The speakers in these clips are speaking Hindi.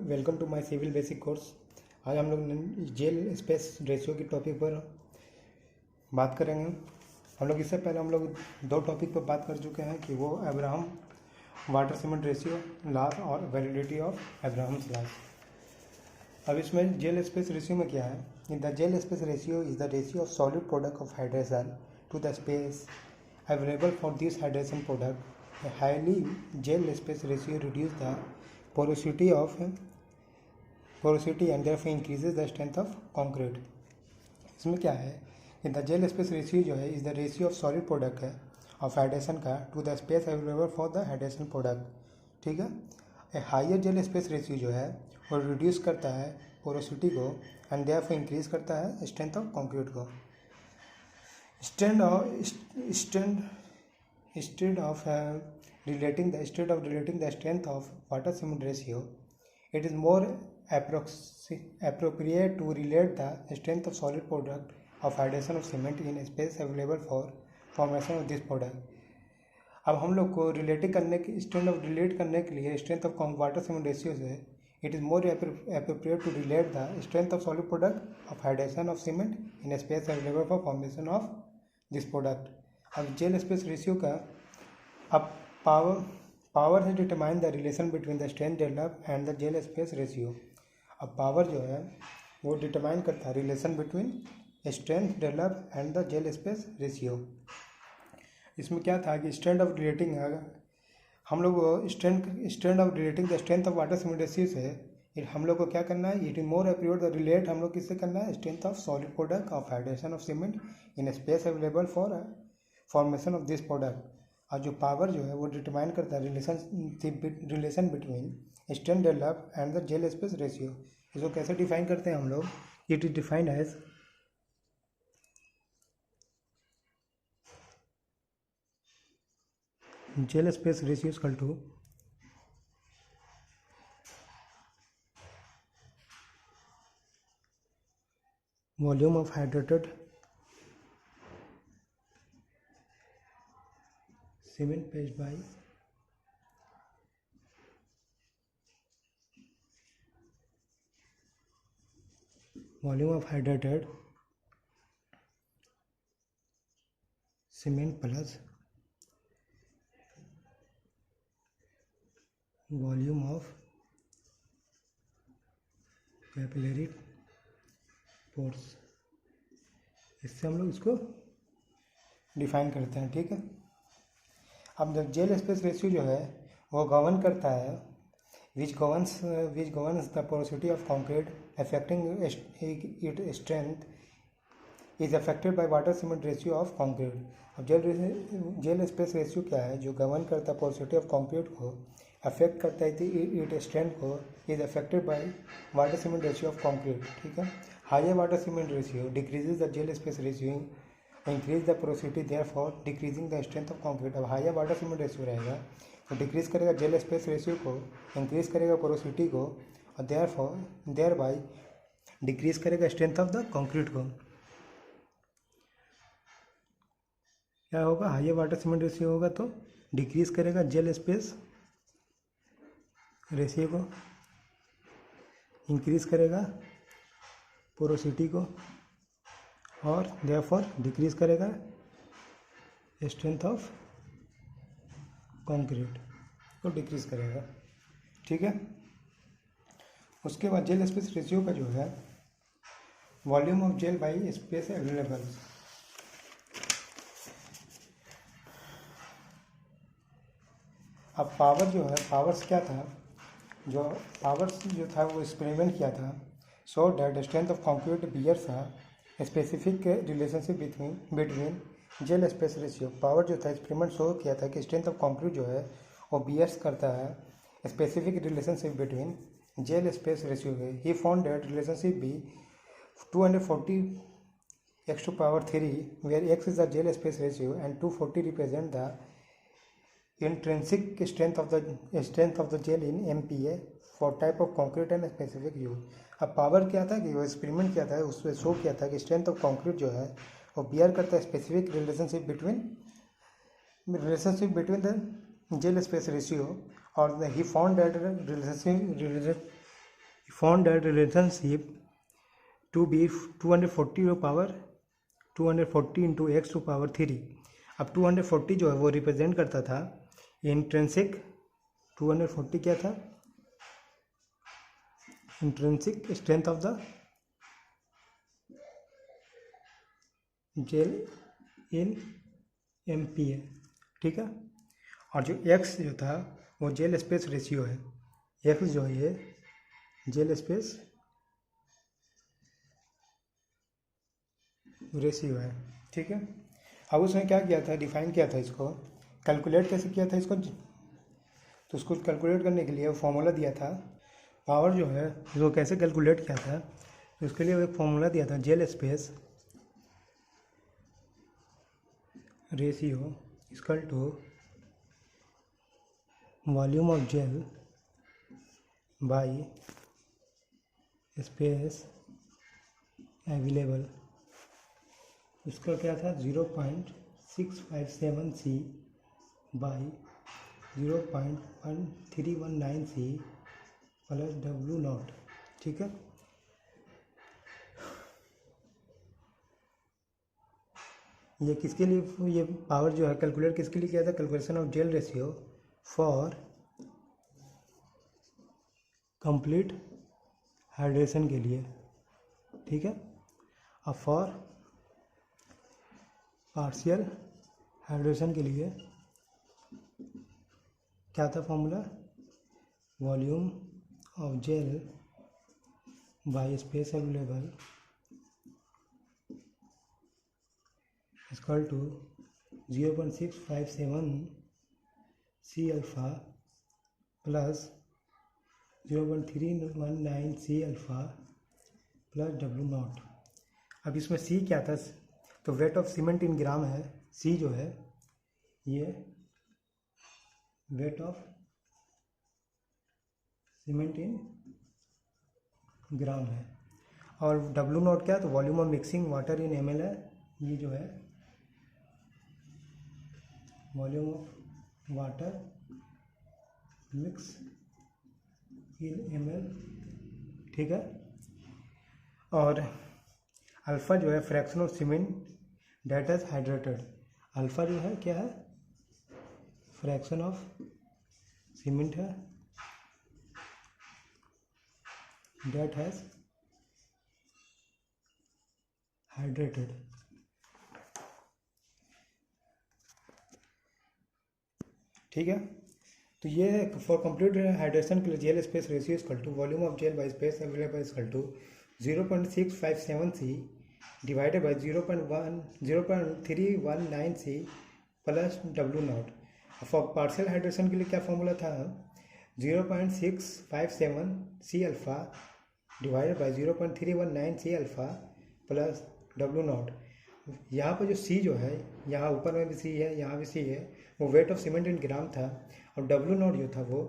Welcome to my civil basic course. आज हम लोग जेल स्पेस रेशियो के टॉपिक पर बात करेंगे। हम लोग इससे पहले हम लोग दो टॉपिक पर बात कर चुके हैं कि वो Abraham water cement ratio laws और वैलिडिटी ऑफ अब्राहम्स लॉस। अब इसमें जेल स्पेस रेशियो में क्या है? In the gel space ratio is the ratio of solid product of hydration to the space available for this hydration product. A highly gel space ratio reduces the porosity and therefore increases the strength of concrete। इसमें क्या है कि द जेल स्पेस रेशियो जो है is the ratio of solid product है ऑफ हाइड्रेशन का to the space available for the hydration product. ठीक है। A higher gel space ratio जो है वो रिड्यूस करता है पोरोसिटी को एंड therefore इंक्रीज करता है स्ट्रेंथ ऑफ कंक्रीट को। Instead of relating the strength of water cement ratio, it is more appropriate to relate the strength of solid product of hydration of cement in space available for formation of this product। अब हम लोग को रिलेट करने के लिए strength of water cement ratio से it is more appropriate to relate the strength of solid product of hydration of cement in space available for formation of this product. अब जेल स्पेस रेशियो का अब पावर है determine the relation between the strength develop and the gel space ratio. अब पावर जो है वो डिटरमाइन करता है relation between strength develop and the gel space ratio. इसमें क्या था कि स्ट्रेंथ ऑफ रिलेटिंग हम लोग strength of relating the strength of water cement ratio से हम लोग को क्या करना है, it is more appropriate the relate हम लोग किससे करना है, strength of solid product of hydration of cement in space available for formation of this product. और जो पावर जो है वो डिटरमाइन करता है relation between strength develop and the gel space ratio. इसको कैसे डिफाइन करते हैं हम लोग, it is defined as gel space ratio is equal to volume of hydrated cement paste by volume of hydrated cement plus volume of capillary pores. इससे हम लोग इसको डिफाइन करते हैं। ठीक है। अब जब जेल स्पेस रेशियो जो है वो गवर्न करता है which governs the porosity of concrete affecting it strength is affected by water cement ratio of concrete. अब जेल स्पेस रेशियो क्या है, जो गवर्न करता है पोरोसिटी ऑफ कंक्रीट को, अफेक्ट करता है इट स्ट्रेंथ को, is affected by water cement ratio of concrete. ठीक है। Higher water cement ratio decreases the gel space ratio increase the porosity therefore decreasing the strength of concrete. अब हायर वाटर सीमेंट रेशियो रहेगा तो डिक्रीज करेगा जेल स्पेस रेशियो को, इंक्रीज करेगा पोरोसिटी को और देयर बाय डिक्रीज करेगा स्ट्रेंथ ऑफ द कंक्रीट को। क्या होगा, हायर वाटर सीमेंट रेशियो होगा तो डिक्रीज करेगा जेल स्पेस रेशियो को, इंक्रीज करेगा पोरोसिटी को और देयरफॉर डिक्रीज करेगा स्ट्रेंथ ऑफ कंक्रीट को डिक्रीज करेगा। ठीक है। उसके बाद जेल स्पेस रेशियो का जो है volume of gel by space available. अब पावर जो है, पावर्स क्या था, पावर्स जो था वो एक्सपेरिमेंट किया था so that strength of concrete bears a specific relationship between gel space ratio. Power जो था एक्सपेरिमेंट शो किया था कि स्ट्रेंथ ऑफ कंक्रीट जो है वो बियर्स करता है specific relationship between gel space ratio है। He found that relationship be 240 x to power 3 where x is the gel space ratio and 240 represent the intrinsic strength of the gel in MPa for type of concrete and specific use। अब पावर क्या था कि वो एक्सपेरिमेंट किया था, उसमें शो किया था कि स्ट्रेंथ ऑफ कंक्रीट जो है वो बियर करता है specific relationship between the gel space ratio और he found that found that relationship to be 240 to power 240 into x to power 3। अब 240 जो है वो रिप्रेजेंट करता था इंट्रिंसिक, 240 क्या था, intrinsic strength of the gel in MPa, ठीक है। और जो x जो था वो जेल स्पेस रेशियो है, x जो है ये जेल स्पेस रेशियो है, ठीक है। अब उसने क्या किया था, डिफाइन किया था इसको, कैलकुलेट कैसे किया था इसको, तो उसको कैलकुलेट करने के लिए फॉर्मूला दिया था। पावर जो है इसको कैसे कैलकुलेट किया था, तो उसके लिए एक फॉर्मूला दिया था, gel space ratio equal to volume of gel by space available. उसका क्या था 0.657 C by 0.1319 C plus W0, ठीक है। ये किसके लिए, ये पावर जो है कैलकुलेट किसके लिए किया था, calculation of gel ratio for complete hydration के लिए, ठीक है। अब फॉर पार्शियल हाइड्रेशन के लिए क्या था formula, volume of gel by space available equal to 0.657 C alpha plus 0.319 C alpha plus W0। अब इसमें C क्या था, तो weight of cement in gram है, C जो है ये weight of cement in gram है, और W0 क्या है, तो volume of mixing water in ml है, ये जो है volume of water mix in ml, ठीक है। और अल्फ़ा जो है fraction of cement that is hydrated, alpha जो है क्या है, फ्रैक्शन ऑफ सीमेंट है डेट हैज हाइड्रेटेड, ठीक है। तो ये फॉर कंप्लीट हाइड्रेशन के लिए gel space ratio equal to volume of gel by space available equal to 0.657 C divided by 0.1319 C plus W0। For partial hydration के लिए क्या फॉर्मूला था, 0.657 C alpha divided by 0.319 C alpha plus W0। यहाँ पर जो C जो है, यहाँ ऊपर में भी C है, यहाँ भी C है, वो weight of cement in gram था, और W0 जो था वो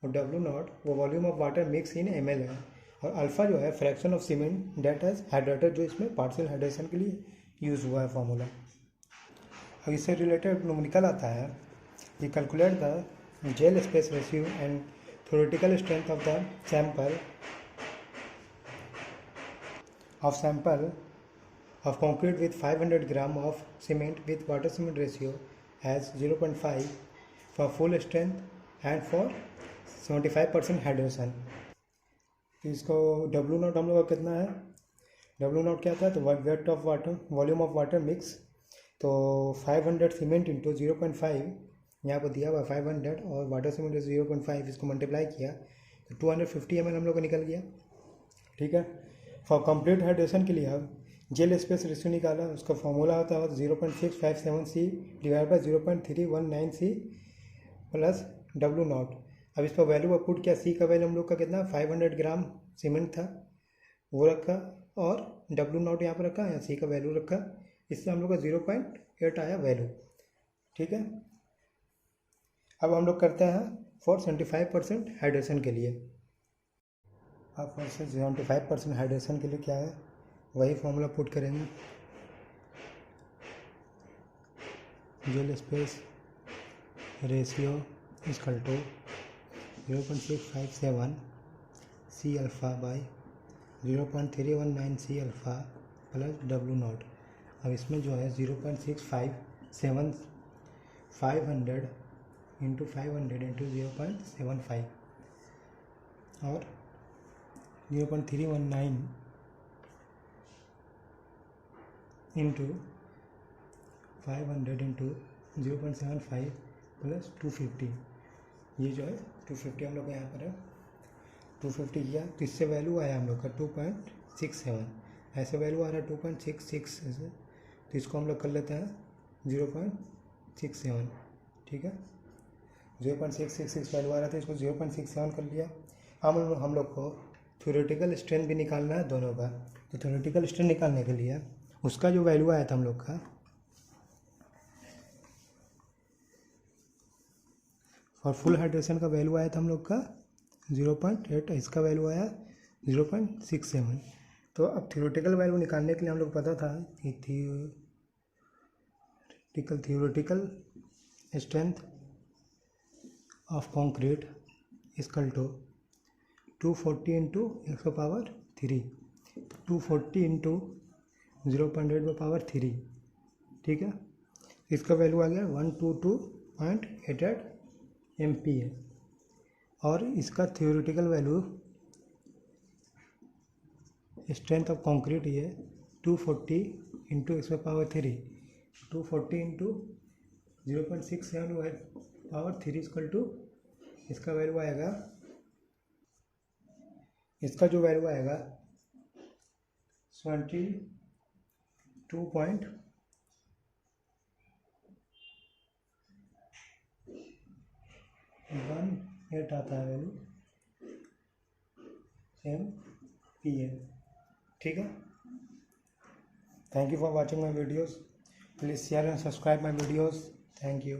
W0 वो volume of water mix in ml है, और अल्फ़ा जो है fraction of cement that is hydrated, जो इसमें पार्शियल हाइड्रेशन के लिए यूज़ हुआ है फॉर्मूला। अब इससे रिलेटेड न्यूमेरिकल आता है, ये calculate the gel space ratio and theoretical strength of the sample of concrete with 500 gram of cement with water cement ratio as 0.5 for full strength and for 75% hydration। तो इसको W0 हम लोग का कितना है, W0 क्या था, तो weight of water volume of water mix, तो 500 सीमेंट इंटू 0.5 यहाँ पर दिया हुआ 500 और वाटर सीमेंट 0.5, इसको मल्टीप्लाई किया तो 250 ml हम लोग का निकल गया, ठीक है। फॉर कंप्लीट हाइड्रेशन के लिए अब जेल स्पेस रेशियो निकाला, उसका फॉर्मूला होता है 0.657 C divide by 0.319 C plus W0। अब इस पर वैल्यू पुट किया, C का वैल्यू हम लोग का कितना 500 ग्राम सीमेंट था वो रखा, और W0 यहाँ पर रखा, यहाँ C का वैल्यू रखा, इससे हम लोग का 0.8 आया वैल्यू, ठीक है। अब हम लोग करते हैं फॉर 75% हाइड्रेशन के लिए। अब फॉर 75% हाइड्रेशन के लिए क्या है, वही फॉर्मूला पुट करेंगे, gel space ratio equal to 0.657 C C alpha by 0.319 C alpha plus W nought. अब इसमें जो है 0.657 500 इंटू 500 इंटू 0.75 और 0.319 इंटू 500 इंटू 0.75 प्लस 250। ये जो है 250 हम लोग का यहाँ पर है 250 किया तो इससे वैल्यू आया हम लोग का 2.67। ऐसे वैल्यू आ रहा है 2.66 ऐसे, तो इसको हम लोग कर लेते हैं 0.67। ठीक है, 0.666 वैल्यू आ रहा था, इसको 0.67 कर लिया। हम लोग को थ्योरेटिकल स्ट्रेंथ भी निकालना है दोनों का। तो थ्योरेटिकल स्ट्रेंथ निकालने के लिए उसका जो वैल्यू आया था हम लोग का फॉर फुल हाइड्रेशन का वैल्यू आया था हम लोग का 0.8, इसका वैल्यू आया 0.67। तो अब थ्योरेटिकल वैल्यू निकालने के लिए हम लोग पता था कि theoretical strength of concrete equal to 240 into 100⁻3, 240 into 0.8/3। ठीक है, इसका वैल्यू आ गया 122.88 MPa और इसका theoretical value strength of concrete ये 240 इंटू 100⁻3, 240 इंटू 0.67/3 इक्वल टू इसका वैल्यू आएगा, इसका जो वैल्यू आएगा 22.18 आता है वैल्यू MPa। ठीक है, thank you for watching my videos, please share and subscribe my videos, thank you.